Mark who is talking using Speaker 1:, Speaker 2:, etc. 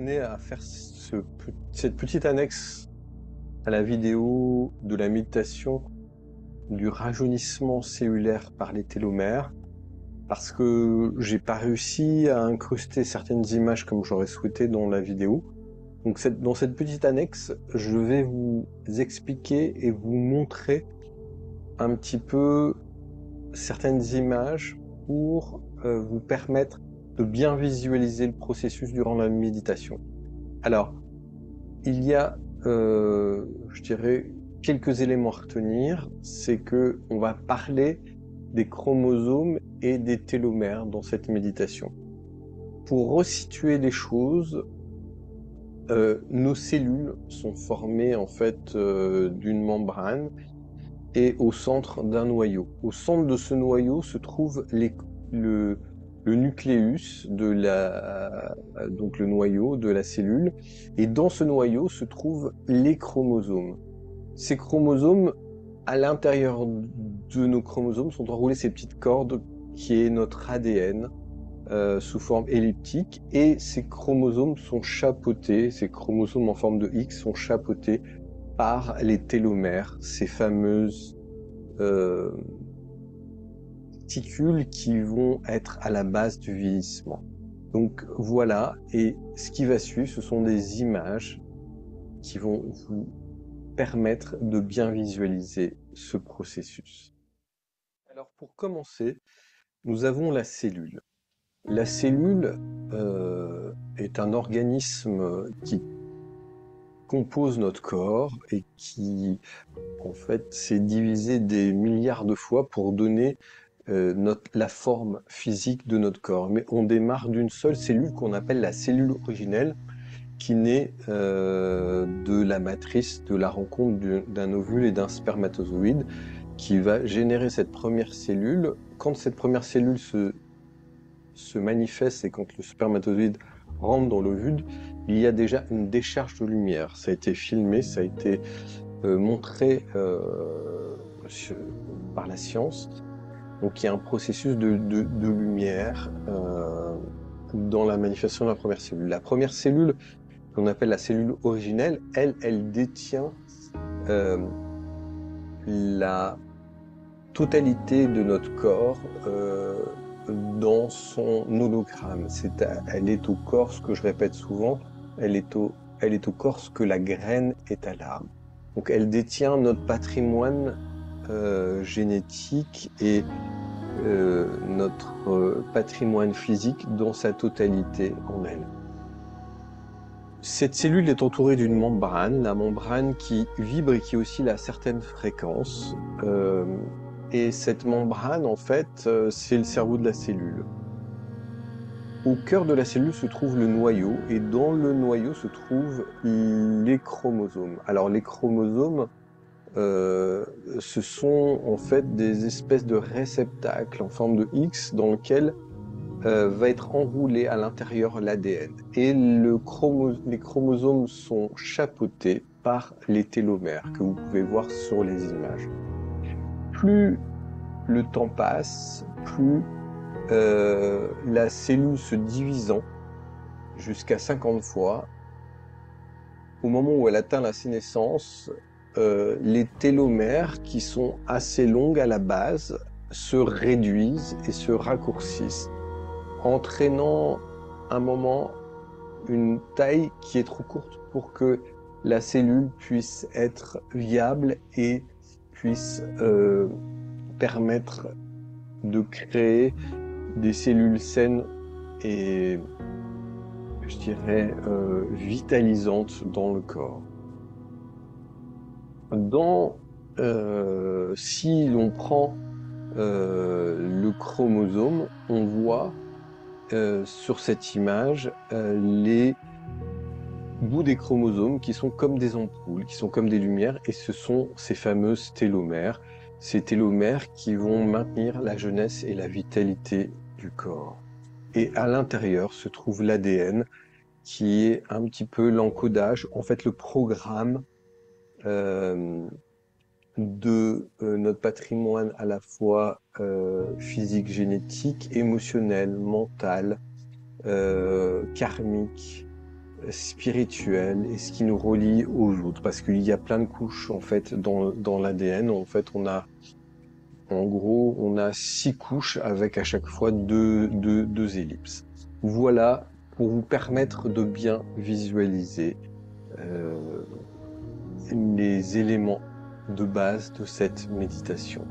Speaker 1: tenais à faire cette petite annexe à la vidéo de la méditation du rajeunissement cellulaire par les télomères, parce que j'ai pas réussi à incruster certaines images comme j'aurais souhaité dans la vidéo. Donc dans cette petite annexe, je vais vous expliquer et vous montrer un petit peu certaines images pour vous permettre de bien visualiser le processus durant la méditation. Alors, il y a, je dirais, quelques éléments à retenir. C'est que on va parler des chromosomes et des télomères dans cette méditation. Pour resituer les choses, nos cellules sont formées en fait d'une membrane et au centre d'un noyau. Au centre de ce noyau se trouve le nucléus donc le noyau de la cellule, et dans ce noyau se trouvent les chromosomes. Ces chromosomes, à l'intérieur de nos chromosomes, sont enroulées ces petites cordes qui est notre ADN sous forme elliptique, et ces chromosomes sont chapeautés, ces chromosomes en forme de X sont chapeautés par les télomères, ces fameuses particules qui vont être à la base du vieillissement. Donc voilà, et ce qui va suivre, ce sont des images qui vont vous permettre de bien visualiser ce processus. Alors pour commencer, nous avons la cellule. La cellule est un organisme qui compose notre corps et qui, en fait, s'est divisé des milliards de fois pour donner la forme physique de notre corps. Mais on démarre d'une seule cellule qu'on appelle la cellule originelle, qui naît de la matrice de la rencontre d'un ovule et d'un spermatozoïde, qui va générer cette première cellule. Quand cette première cellule se manifeste et quand le spermatozoïde rentre dans l'ovule, il y a déjà une décharge de lumière. Ça a été filmé, ça a été montré par la science. Donc il y a un processus de lumière dans la manifestation de la première cellule. La première cellule, qu'on appelle la cellule originelle, elle détient la totalité de notre corps dans son hologramme. Elle est au corps, ce que je répète souvent, elle est au corps ce que la graine est à l'âme. Donc elle détient notre patrimoine génétique et notre patrimoine physique dans sa totalité en elle. Cette cellule est entourée d'une membrane, la membrane qui vibre et qui oscille à certaines fréquences. Et cette membrane, en fait, c'est le cerveau de la cellule. Au cœur de la cellule se trouve le noyau, et dans le noyau se trouvent les chromosomes. Alors les chromosomes, ce sont en fait des espèces de réceptacles en forme de X dans lequel va être enroulé à l'intérieur l'ADN. Et les chromosomes sont chapeautés par les télomères que vous pouvez voir sur les images. Plus le temps passe, plus la cellule se divisant jusqu'à 50 fois, au moment où elle atteint la sénescence, les télomères, qui sont assez longues à la base, se réduisent et se raccourcissent, entraînant un moment une taille qui est trop courte pour que la cellule puisse être viable et puisse permettre de créer des cellules saines et, je dirais, vitalisantes dans le corps. Si l'on prend le chromosome, on voit sur cette image les bouts des chromosomes qui sont comme des ampoules, qui sont comme des lumières, et ce sont ces fameuses télomères, ces télomères qui vont maintenir la jeunesse et la vitalité du corps. Et à l'intérieur se trouve l'ADN, qui est un petit peu l'encodage, en fait le programme de notre patrimoine à la fois physique, génétique, émotionnel, mental, karmique, spirituel et ce qui nous relie aux autres. Parce qu'il y a plein de couches, en fait, dans l'ADN. En fait, en gros, on a 6 couches avec à chaque fois deux ellipses. Voilà, pour vous permettre de bien visualiser les éléments de base de cette méditation.